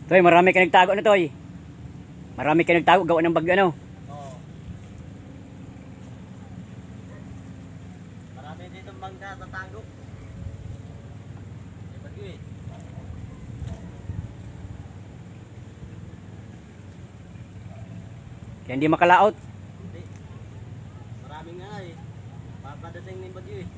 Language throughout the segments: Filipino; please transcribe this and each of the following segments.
Toy, marami ka nagtago na, Toy. Marami ka nagtago, gawa ng bagyo, ano? Oo. Marami dito bangka tatago. May bagyo eh. Kaya hindi makalaot. Hindi. Marami nga eh. Papadating ng bagyo eh.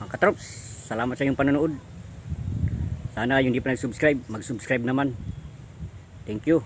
Ang katrops, salamat sa iyong panonood. Sana yung di pa nag-subscribe, mag-subscribe naman. Thank you.